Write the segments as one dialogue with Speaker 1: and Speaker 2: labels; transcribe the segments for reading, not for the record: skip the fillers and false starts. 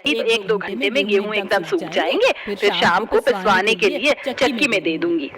Speaker 1: एक दो घंटे में गेहूं एकदम सूख जाएंगे, फिर शाम को पिसवाने के लिए चक्की में दे दूंगी।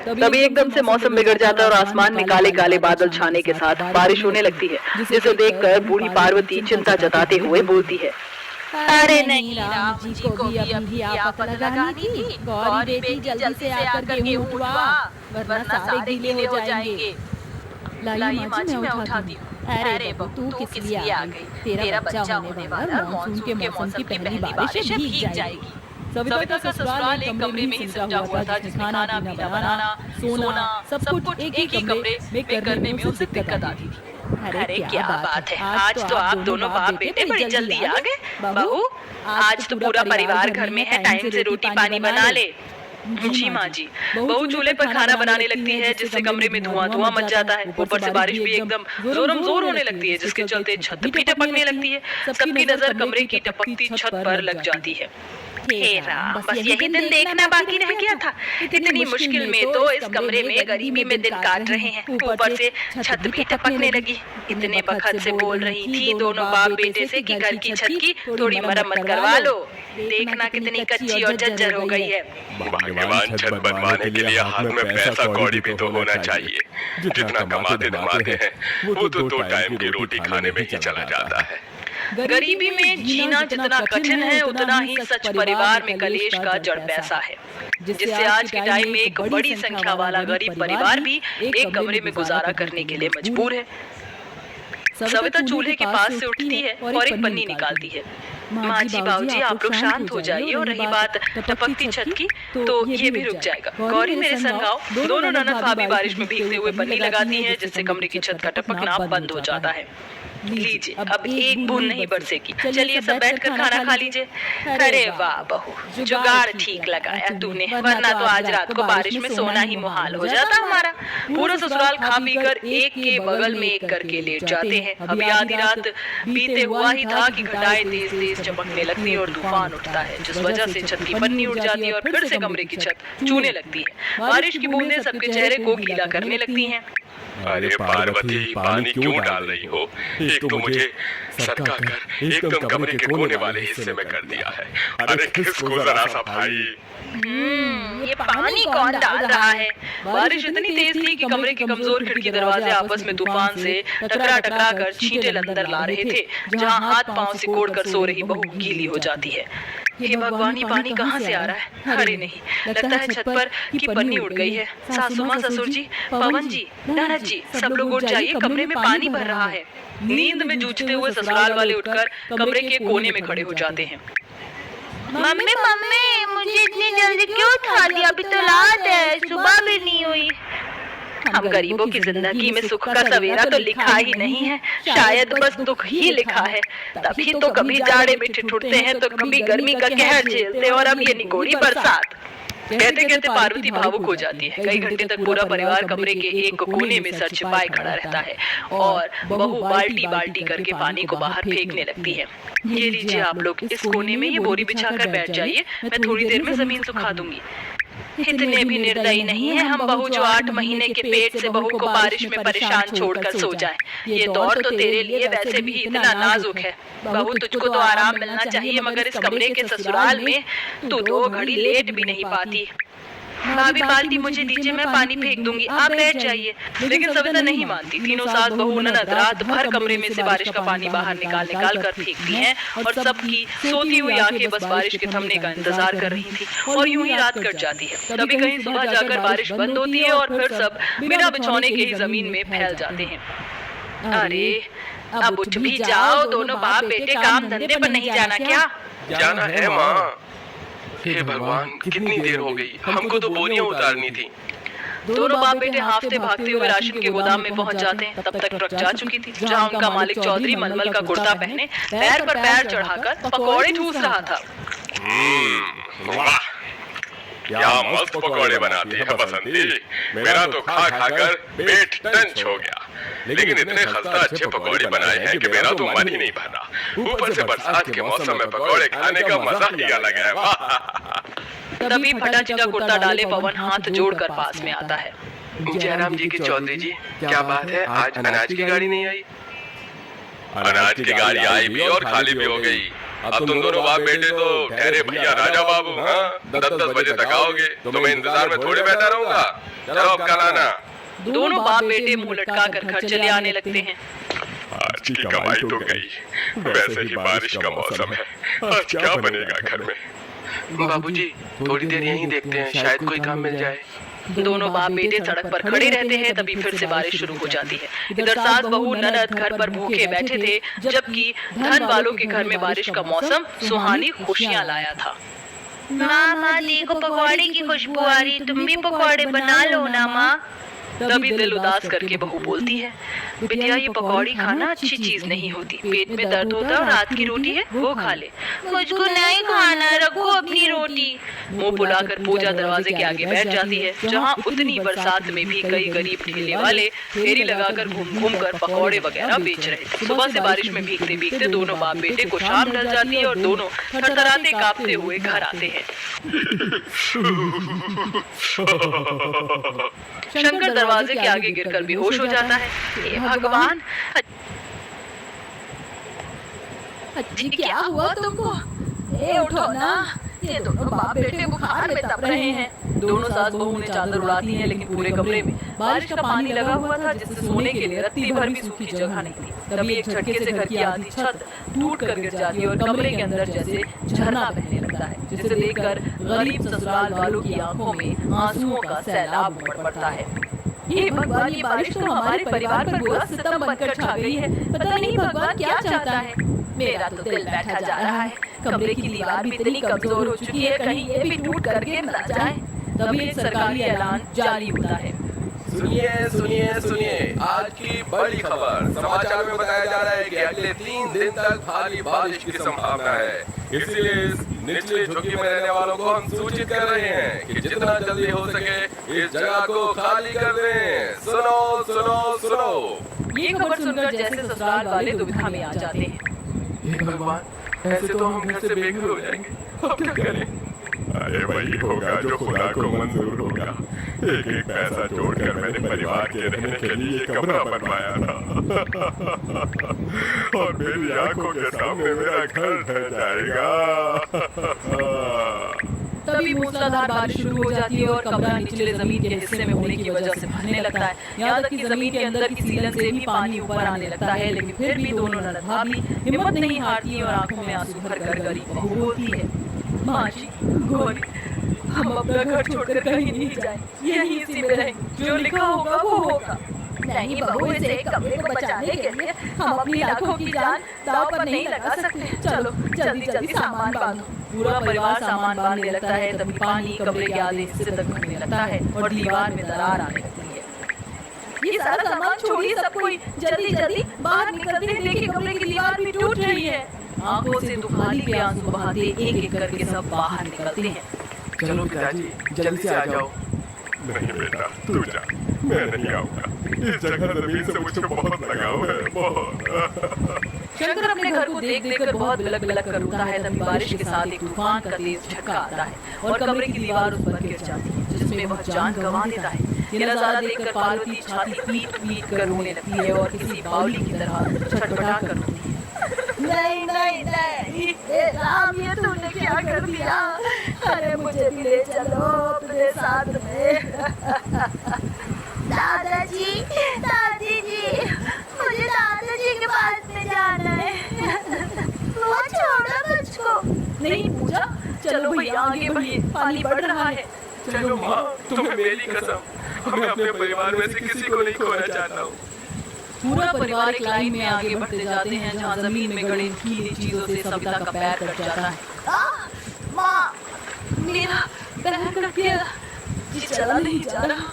Speaker 1: तभी एकदम से मौसम बिगड़ जाता है और आसमान में काले काले बादल छाने के साथ बारिश होने लगती है, जिसे देखकर बूढ़ी पार्वती चिंता जताते हुए बोलती है, अरे नहीं, राम जी को भी अभी आफत लगानी थी। गौरी बेटी जल्दी से आकर गेहूं उठवा, वरना सारे गीले हो जाएंगे।
Speaker 2: लाइए माँ जी, मैं उठाती हूँ। अरे बहू, तू किस लिए आ गई? तेरा बच्चा होने वाला, मानसून के मौसम की पहली बारिश भीग जाएगी।
Speaker 1: सविता का ससुराल एक कमरे में ही सजा हुआ था, जिसमें खाना पीना बनाना, सोना सब कुछ एक ही कमरे में करने में उसे दिक्कत आती थी। अरे क्या बात है, आज तो आप दोनों बाप बेटे बड़ी जल्दी आ गए। बहू, आज तो पूरा परिवार घर में है, टाइम से रोटी पानी बना ले। जी माँ जी। बहू चूल्हे पर खाना बनाने लगती है, जिससे कमरे में धुआं धुआं मच जाता है। ऊपर से बारिश भी एकदम जोरम जोर होने लगती है, जिसके चलते छत भी टपकने लगती है। सबकी नजर कमरे की टपकती छत पर लग जाती है। हे राम, बस यही दिन देखना बाकी रह गया था। इतनी मुश्किल में तो इस कमरे में गरीबी में दिन काट रहे हैं, ऊपर से छत भी टपकने लगी। इतने बखत से बोल रही थी दोनों बाप बेटे से कि घर की छत की थोड़ी मरम्मत करवा लो, देखना कितनी कच्ची और जर्जर हो गई है।
Speaker 3: भगवान, छत बनवाने के लिए हाथ में पैसा कौड़ी भी तो होना चाहिए। जितना कमाते धमाते हैं वो तो 2 टाइम की रोटी खाने में ही चला जाता है।
Speaker 1: गरीबी में जीना जितना कठिन है, उतना ही सच परिवार में कलेश का जड़ पैसा है, जिससे आज के टाइम में एक बड़ी संख्या वाला गरीब परिवार भी एक कमरे में गुजारा करने के लिए मजबूर है। सविता चूल्हे के पास से उठती है और एक पन्नी निकालती है। माँ जी, बाबूजी, आप लोग शांत हो जाइए, और रही बात टपकती छत की, तो ये भी रुक जाएगा। गौरी, मेरे संग आओ। दोनों ननद भाभी बारिश में भीगते हुए पन्नी लगाती हैं, जिससे कमरे की छत का टपकना बंद हो जाता है। लीजिए, अब एक बूंद नहीं बरसेगी। चलिए सब बैठकर खाना खा लीजिए। अरे वाह बहू, जुगाड़ ठीक लगाया तूने, वरना तो आज रात को बारिश में सोना ही मुहाल हो जाता हमारा। पूरा ससुराल खा पी कर एक के बगल में एक करके लेट जाते हैं। अभी आधी रात बीते हुआ ही था कि घटाएं तेज तेज चमकने लगती और तूफान उठता है, जिस वजह से छत की पन्नी उड़ जाती है और फिर से कमरे की छत चूने लगती है। बारिश की बूंदें सबके चेहरे को गीला करने लगती हैं।
Speaker 3: अरे पार्वती, पानी क्यों डाल रही हो? एक तो मुझे सरका कर एकदम कमरे के कोने वाले हिस्से में कर दिया है। अरे किसको जरा सा भाई।
Speaker 1: ये पानी कौन डाल रहा है? बारिश इतनी तेज थी कि कमरे के कमजोर खिड़की दरवाजे आपस में तूफान से टकरा टकरा कर छींटे अंदर ला रहे थे। जहाँ हाथ पांव सिकोड़ कर सो रही बहू गीली हो जाती है। हे भगवान, ये पानी कहाँ से आ रहा है? अरे नहीं, लगता है छत पर की पन्नी उड़ गई है। सासू माँ, ससुर जी, पवन जी, ननद जी, सब लोग उठ जाइए, कमरे में पानी भर रहा है। नींद में जूझते हुए ससुराल वाले उठकर कमरे के कोने में खड़े हो जाते हैं। मम्मी मम्मी, मुझे इतनी जल्दी क्यों उठा दिया? अभी तो रात है, सुबह भी नहीं हुई। हम गरीबों की जिंदगी में सुख का सवेरा तो लिखा ही नहीं है, शायद बस दुख ही लिखा है। तभी तो कभी जाड़े में ठिठुरते हैं, तो कभी गर्मी का कहर झेलते हैं, और अब ये निगोड़ी बरसात। कहते कहते पार्वती भावुक हो जाती है। कई घंटे तक पूरा परिवार कमरे के एक कोने में सर छिपाए खड़ा रहता है, और बहू बाल्टी बाल्टी करके पानी को बाहर फेंकने लगती है। ये लीजिए आप लोग, इस कोने में ये बोरी बिछाकर बैठ जाइए, मैं थोड़ी देर में जमीन सुखा दूंगी। इतने भी निर्दयी नहीं है हम बहू, जो 8 महीने के पेट से बहू को बारिश में परेशान छोड़कर सो जाए। ये दौर तो तेरे लिए वैसे भी इतना नाजुक है। बहू, तुझको तो आराम मिलना चाहिए, मगर इस कमरे के ससुराल में तू 2 घड़ी लेट भी नहीं पाती। भाभी, बाल्टी मुझे दीजिए, मैं पानी फेंक दूंगी, आप बैठ जाइए। लेकिन सविता नहीं मानती। तीनों सास बहू ननद रात भर कमरे में से बारिश का पानी बाहर निकाल निकाल कर फेंकती हैं, और सबकी सोती हुई आंखें बस बारिश के थमने का इंतजार कर रही थी। और यूं ही रात कट जाती है। तभी कहीं सुबह जाकर बारिश बंद होती है, और फिर सब बिना बिछौने के ही जमीन में फैल जाते हैं। अरे अब उठ भी जाओ, दोनों बाप बेटे काम धंधे पर नहीं जाना क्या?
Speaker 3: जाना है माँ। हे भगवान, कितनी देर हो गई, हमको तो बोरियां उतारनी थी।
Speaker 1: दोनों बाप बेटे हाफते भागते हुए राशन के गोदाम में पहुंच जाते हैं। तब तक ट्रक जा चुकी थी, जहां उनका मालिक चौधरी मलमल का कुर्ता पहने पैर पर पैर चढ़ाकर पकौड़े ठूस रहा था।
Speaker 3: वाह, क्या मस्त पकौड़े बनाती है बसंती। मेरा तो खा खा कर पेट टंच हो गया, लेकिन इतने खस्ता अच्छे पकौड़े बनाए हैं कि मेरा तो मन ही नहीं भरा। ऊपर से बरसात के मौसम में पकौड़े खाने का मजा ही अलग है।
Speaker 1: तभी फटा चिटा कुर्ता डाले पवन हाथ जोड़कर पास में आता है।
Speaker 3: जयराम जी की चौधरी जी, क्या बात है, आज अनाज की गाड़ी नहीं आई? अनाज की गाड़ी आई भी और खाली भी हो गई। अब तुम दोनों बाप बेटे तो ठहरे भैया राजा बाबू। हाँ, 10-10 बजे तक आओगे तो मैं इंतजार में थोड़े बैठा रहूंगा। चलो अब कल आना।
Speaker 1: दोनों बाप बेटे मुंह लटका कर घर चले आने लगते हैं।
Speaker 3: आज की कमाई तो गई, वैसे ही बारिश का मौसम है, आज क्या बनेगा घर में।
Speaker 4: बाबूजी थोड़ी देर यहीं देखते हैं, शायद कोई काम मिल जाए।
Speaker 1: दोनों बाप बेटे सड़क पर खड़े रहते हैं, तभी फिर से बारिश शुरू हो जाती है। इधर सास बहू ननद घर पर भूखे बैठे थे, जबकि धन वालों के घर में बारिश का मौसम सुहानी खुशियां लाया था।
Speaker 5: माँ देखो पकौड़े की खुशबू आ रही, तुम भी पकौड़े बना लो ना माँ।
Speaker 1: तभी दिल उदास करके बहू बोलती है, बिटिया ये पकौड़ी खाना अच्छी चीज नहीं होती, पेट में दर्द होता है और रात की रोटी है वो खा ले।
Speaker 5: मुझको नहीं खाना, रखो अपनी रोटी।
Speaker 1: मुंह फुलाकर पूजा दरवाजे के आगे बैठ जाती है, जहाँ उतनी बरसात में भी कई गरीब ठेले वाले फेरी लगाकर घूम घूम कर पकौड़े वगैरह बेच रहे थे। सुबह से बारिश में भीगते भीगते दोनों बाप बेटे को शाम ढल जाती है और दोनों थरथराते कांपते हुए घर आते हैं। शंकर दरवाजे के आगे गिरकर बेहोश हो जाता है। हे भगवान,
Speaker 2: जी क्या हुआ तुमको? ए उठो ना, ये दोनों बाप बेटे बुखार में तप रहे हैं।
Speaker 1: दोनों सास बहू ने चादर उड़ा दी है, लेकिन पूरे कमरे में बारिश का पानी लगा हुआ था, जिससे सोने के लिए रत्ती भर भी सूखी जगह नहीं थी। तभी एक झटके से घर की आधी छत टूट कर गिर जाती है और कमरे के अंदर जैसे झरना बहने लगता है, जिसे देखकर गरीब ससुराल वालों की आंखों में आंसुओं का सैलाब उमड़ पड़ता है।
Speaker 2: ये भगवान, ये बारिश तो हमारे परिवार पर बुरा सितम बनकर छा गई है। पता नहीं भगवान क्या चाहता है। मेरा तो दिल बैठा जा रहा है। कमरे की दीवार भी इतनी कमजोर हो चुकी है, कहीं ये भी टूट करके न जाए। तभी एक सरकारी ऐलान जारी होता है।
Speaker 6: सुनिए सुनिए सुनिए, आज की बड़ी खबर। समाचार में बताया जा रहा है कि अगले 3 दिन तक भारी बारिश की संभावना है। इसलिए इस निचली झुग्गी में रहने वालों को हम सूचित कर रहे हैं कि जितना जल्दी हो सके इस जगह को खाली कर दें। सुनो सुनो सुनो।
Speaker 1: ये खबर सुनकर जैसे ससुराल वाले दुविधा में आ जाते हैं।
Speaker 6: हे भगवान, ऐसे तो हम घर से बेघर हो जाएंगे, अब क्या करें?
Speaker 3: अरे वही होगा जो खुदा को मंजूर होगा। एक एक पैसा जोड़कर मैंने परिवार के रहने के लिए कमरा बनवाया था और मेरी आंखों के सामने मेरा घर ढह जाएगा।
Speaker 1: तभी मूसलाधार बारिश शुरू हो जाती है और कमरा निचले जमीन के हिस्से में होने की वजह से भरने लगता है। यहाँ तक कि जमीन के अंदर की सीलन से भी पानी ऊपर आने लगता है, लेकिन फिर भी दोनों ननद भाभी हिम्मत नहीं हारती और आंखों में आंसू भरकर गरीब बहू बोलती है, माँ जी गोरी, हम अपना घर छोड़कर कहीं नहीं जाए, यहीं इसी में रहेंगे, जो लिखा होगा वो होगा।
Speaker 2: नहीं बहू, इस एक कमरे को बचाने के लिए हम अपनी लाखों की जान दांव पर नहीं लगा सकते। चलो जल्दी जल्दी सामान बांधो।
Speaker 1: पूरा परिवार सामान बांधने लगता है, तभी पानी कमरे के आधे हिस्से तक घुसने लगता है और दीवार में दरार आने लगती है।
Speaker 2: ये सारा सामान छोड़िए सब कोई, जल्दी जल्दी बाहर निकलते हैं। देखिए कमरे की दीवार भी टूट रही है।
Speaker 1: आंखों से दुखाली के आंसू बहाते एक एक करके सब बाहर निकलते हैं।
Speaker 6: चलो पिताजी, जल्दी से आ जाओ।
Speaker 3: नहीं बेटा, तू जा, मैं नहीं आऊंगा। इस जगह जमीन से मुझे बहुत लगाव है, बहुत।
Speaker 1: शंकर अपने घर को देख देख कर बहुत बिलक बिलक कर उठता है। तभी बारिश के साथ एक तूफान का तेज झटका आता है और कमरे की दीवार उस पर गिर जाती है, जिसमें वह जान गंवा देता है। ये नजारा देखकर पार्वती छाती पीट पीट कर रोने लगती है और किसी बावली की तरह छटपटा कर रोती है।
Speaker 2: नहीं नहीं नहीं, हे राम, ये तूने क्या कर दिया? अरे मुझे भी ले चलो अपने साथ में।
Speaker 5: दादाजी दादी जी, मुझे दादाजी के पास में जाना है। वो छोड़ो मुझको।
Speaker 1: नहीं पूजा, चलो भैया आगे बढ़िए, पानी बढ़ रहा है।
Speaker 6: चलो माँ, तुम्हें मेरी कसम, मैं अपने परिवार में से किसी को नहीं खोना चाहता हूँ।
Speaker 1: पूरा परिवार एक लाइन में आगे बढ़ते जाते हैं, जहाँ जमीन में गड़े गीली चीजों से सविता का पैर कट जाता है।
Speaker 5: माँ,
Speaker 2: मेरा पैर कट गया जी, चला नहीं जा रहा।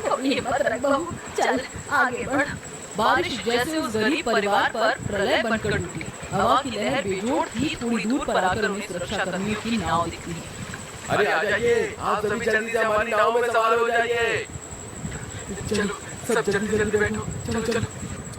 Speaker 2: थोड़ी हिम्मत रख बहू, चल आगे बढ़।
Speaker 1: बारिश जैसे उस गरीब परिवार पर प्रलय बनकर टूटी। हवा की लहर बेजोड़ थी, थोड़ी दूर पर आकर उन्हें सुरक्षा कर्मियों की नाव दिखती है।
Speaker 6: अरे आ जाइए, आप सभी जल्दी से हमारी नाव में सवार हो जाइए। चलो सब जल्दी जल्दी बैठो, चलो चलो।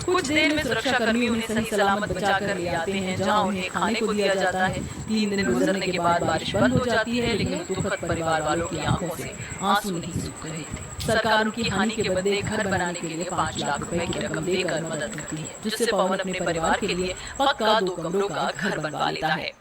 Speaker 1: कुछ देर में सुरक्षा कर्मी उन्हें सही सलामत बचा कर ले आते हैं, जहां उन्हें खाने को दिया जाता है। 3 दिन गुजरने के बाद बारिश बंद हो जाती है, लेकिन दुखद परिवार वालों की आंखों से आंसू नहीं सूख रहे थे। सरकार उनकी हानि के बदले घर बनाने के लिए 5 लाख रुपए की रकम देकर मदद करती है, जिससे पवन अपने परिवार के लिए पक्का 2 कमरों का घर बनवा लेता है।